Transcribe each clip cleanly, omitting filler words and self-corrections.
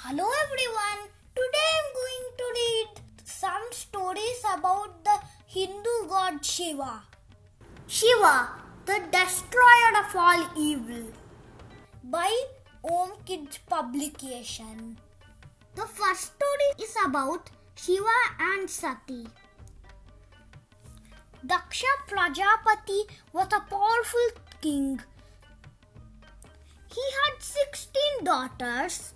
Hello everyone, today I am going to read some stories about the Hindu god Shiva. Shiva, the destroyer of all evil, by Om Kids Publication. The first story is about Shiva and Sati. Daksha Prajapati was a powerful king. He had 16 daughters,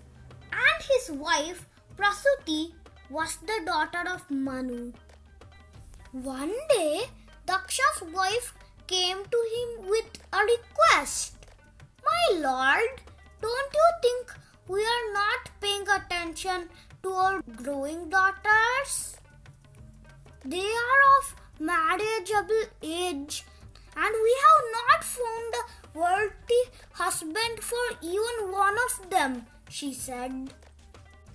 and his wife Prasuti was the daughter of Manu. One day, Daksha's wife came to him with a request. "My lord, don't you think we are not paying attention to our growing daughters? They are of marriageable age, and we have not found a worthy husband for even one of them," she said.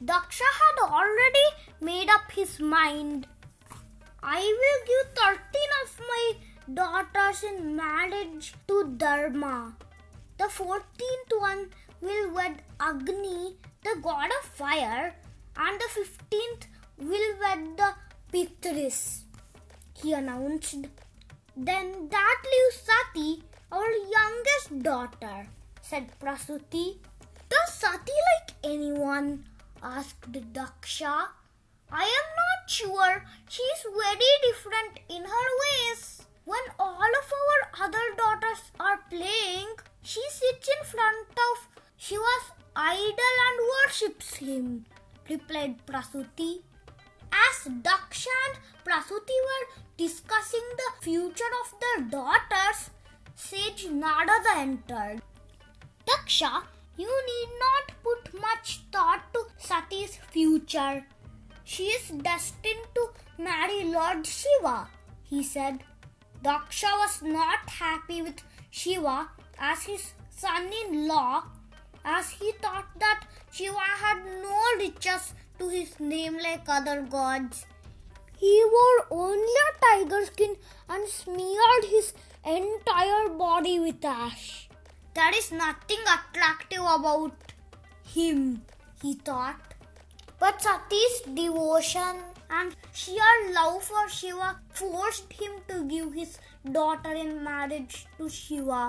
Daksha had already made up his mind. "I will give 13 of my daughters in marriage to Dharma. The 14th one will wed Agni, the god of fire, and the 15th will wed the Pitris," he announced. "Then that leaves Sati, our youngest daughter," said Prasuti. "Does Sati like anyone?" asked Daksha. "I am not sure. She is very different in her ways. When all of our other daughters are playing, she sits in front of Shiva's idol and worships him," replied Prasuti. As Daksha and Prasuti were discussing the future of their daughters, sage Narada entered. "Daksha, you need not put much thought to Sati's future. She is destined to marry Lord Shiva," he said. Daksha was not happy with Shiva as his son-in-law, as he thought that Shiva had no riches to his name like other gods. He wore only a tiger skin and smeared his entire body with ash. "There is nothing attractive about him," he thought. But Sati's devotion and sheer love for Shiva forced him to give his daughter in marriage to Shiva.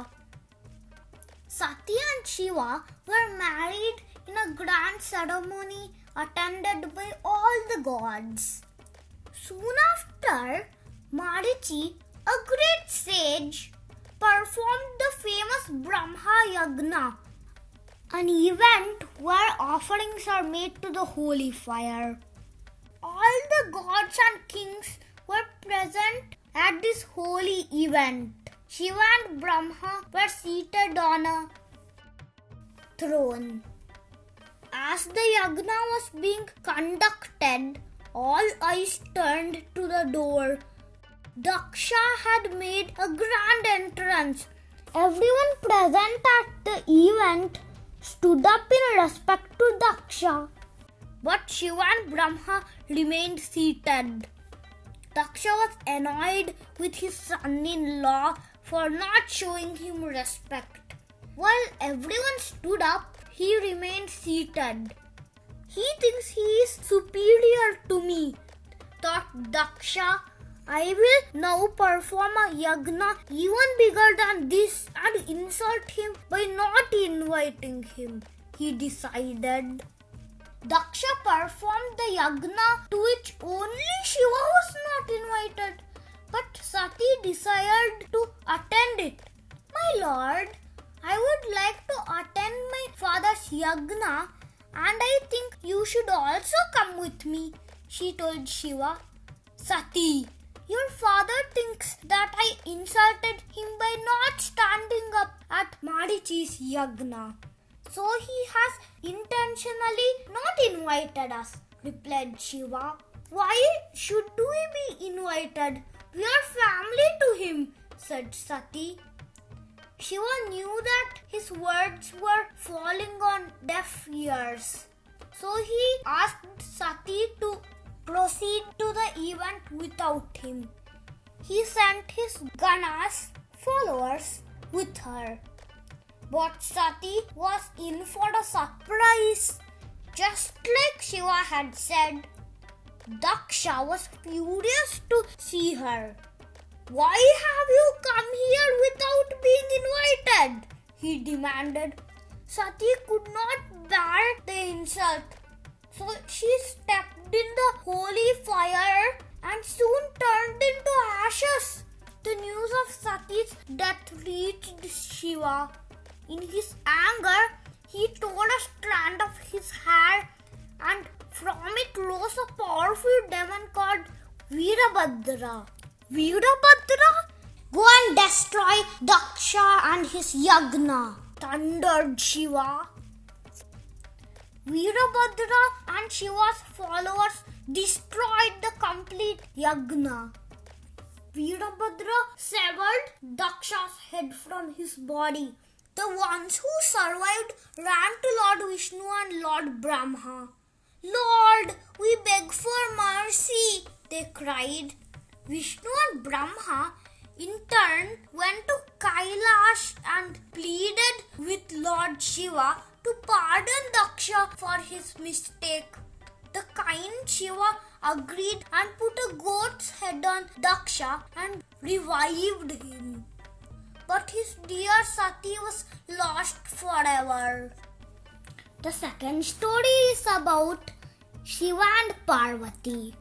Sati and Shiva were married in a grand ceremony attended by all the gods. Soon after, Marichi, a great sage, performed the famous Bramha Yagna, an event where offerings are made to the holy fire. All the gods and kings were present at this holy event. Shiva and Brahma were seated on a throne. As the yagna was being conducted, all eyes turned to the door. Daksha had made a grand entrance. Everyone present at the event stood up in respect to Daksha. But Shiva and Brahma remained seated. Daksha was annoyed with his son-in-law for not showing him respect. While everyone stood up, he remained seated. "He thinks he is superior to me," thought Daksha. "I will now perform a yagna even bigger than this and insult him by not inviting him," he decided. Daksha performed the yagna to which only Shiva was not invited, but Sati desired to attend it. "My lord, I would like to attend my father's yagna, and I think you should also come with me," she told Shiva. "Sati, your father thinks that I insulted him by not standing up at Marichi's yagna. So he has intentionally not invited us," replied Shiva. "Why should we be invited? We are family to him," said Sati. Shiva knew that his words were falling on deaf ears. So he asked Sati to proceed to the event without him. He sent his ganas, followers, with her. But Sati was in for a surprise. Just like Shiva had said, Daksha was furious to see her. "Why have you come here without being invited?" he demanded. Sati could not bear the insult, so she stepped in the holy fire and soon turned into ashes. The news of Sati's death reached Shiva. In his anger, he tore a strand of his hair, and from it rose a powerful demon called Virabhadra. "Virabhadra, go and destroy Daksha and his yagna," thundered Shiva. Virabhadra and Shiva's followers destroyed the complete yagna. Virabhadra severed Daksha's head from his body. The ones who survived ran to Lord Vishnu and Lord Bramha. "Lord, we beg for mercy," they cried. Vishnu and Brahma in turn went to Kailash and pleaded with Lord Shiva to pardon Daksha for his mistake. The kind Shiva agreed and put a goat's head on Daksha and revived him. But his dear Sati was lost forever. The second story is about Shiva and Parvati.